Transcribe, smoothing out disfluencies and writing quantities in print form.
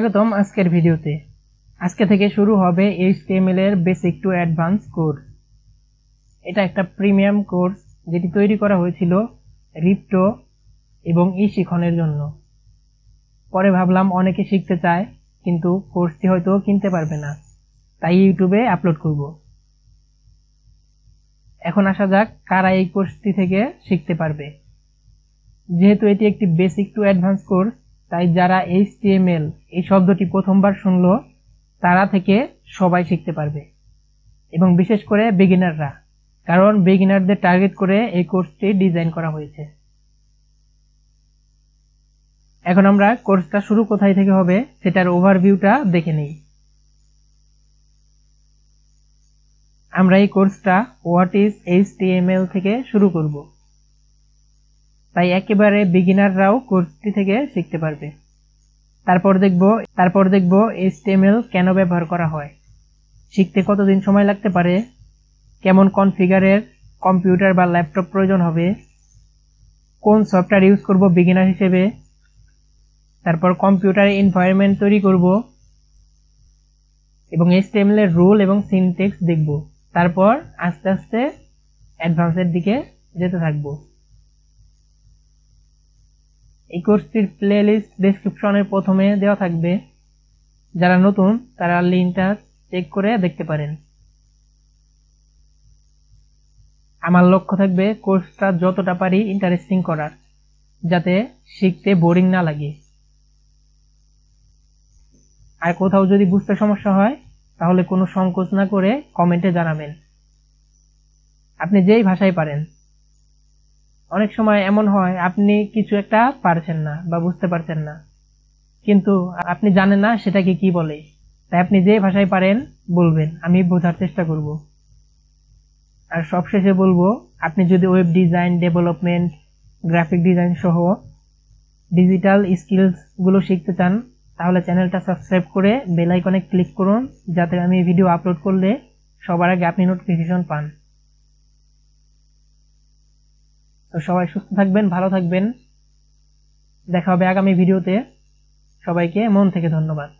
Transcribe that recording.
স্বাগতম আজকের ভিডিওতে। আজকে থেকে শুরু হবে HTML এর বেসিক টু অ্যাডভান্স কোর্স। এটা একটা প্রিমিয়াম কোর্স যেটি তৈরি করা হয়েছিল রিপ্টো এবং শিখনের জন্য। পরে ভাবলাম অনেকে শিখতে চায় কিন্তু কোর্সটি হয়তো কিনতে পারবে না, তাই ইউটিউবে আপলোড করব। এখন আসা যাক কারা এই কোর্সটি থেকে শিখতে পারবে। যেহেতু এটি একটি বেসিক টু অ্যাডভান্স কোর্স, তাই যারা HTML এই শব্দটি প্রথমবার শুনলো তারা থেকে সবাই শিখতে পারবে, এবং বিশেষ করে বিগিনাররা, কারণ বিগিনারদের টার্গেট করে এই কোর্সটি ডিজাইন করা হয়েছে। এখন আমরা কোর্সটা শুরু কোথায় থেকে হবে সেটার ওভারভিউটা দেখে নিই। আমরা এই কোর্সটা হোয়াট ইজ HTML থেকে শুরু করব, তাই একেবারে বিগিনাররাও কোর্সটি থেকে শিখতে পারবে। তারপর দেখব HTML কেন ব্যবহার করা হয়, শিখতে কতদিন সময় লাগতে পারে, কেমন কনফিগারের কম্পিউটার বা ল্যাপটপ প্রয়োজন হবে, কোন সফটওয়্যার ইউজ করব বিগিনার হিসেবে, তারপর কম্পিউটারে এনভায়রনমেন্ট তৈরি করব এবং HTML এর রুল এবং সিনট্যাক্স দেখব। তারপর আস্তে আস্তে অ্যাডভান্সের দিকে যেতে থাকব। এই কোর্সটির প্লেলিস্ট ডেসক্রিপশনের প্রথমে দেওয়া থাকবে, যারা নতুন তারা লিঙ্কটা চেক করে দেখতে পারেন। আমার লক্ষ্য থাকবে কোর্সটা যতটা পারি ইন্টারেস্টিং করার, যাতে শিখতে বোরিং না লাগে। আর কোথাও যদি বুঝতে সমস্যা হয় তাহলে কোনো সংকোচ না করে কমেন্টে জানাবেন, আপনি যেই ভাষায় পারেন। অনেক সময় এমন হয় আপনি কিছু একটা পারছেন না বা বুঝতে পারছেন না, কিন্তু আপনি জানেন না সেটাকে কি বলে, তাই আপনি যে ভাষায় পারেন বলবেন, আমি বোঝার চেষ্টা করব। আর সবশেষে বলবো, আপনি যদি web design, development, graphic design সহ ডিজিটাল স্কিলস গুলো শিখতে চান তাহলে চ্যানেলটা সাবস্ক্রাইব করে বেল আইকনে ক্লিক করুন, যাতে আমি ভিডিও আপলোড করলে সবার আগে আপনি নোটিফিকেশন পান। তো সবাই সুস্থ থাকবেন, ভালো থাকবেন, দেখা হবে আগামী ভিডিওতে। সবাইকে মন থেকে ধন্যবাদ।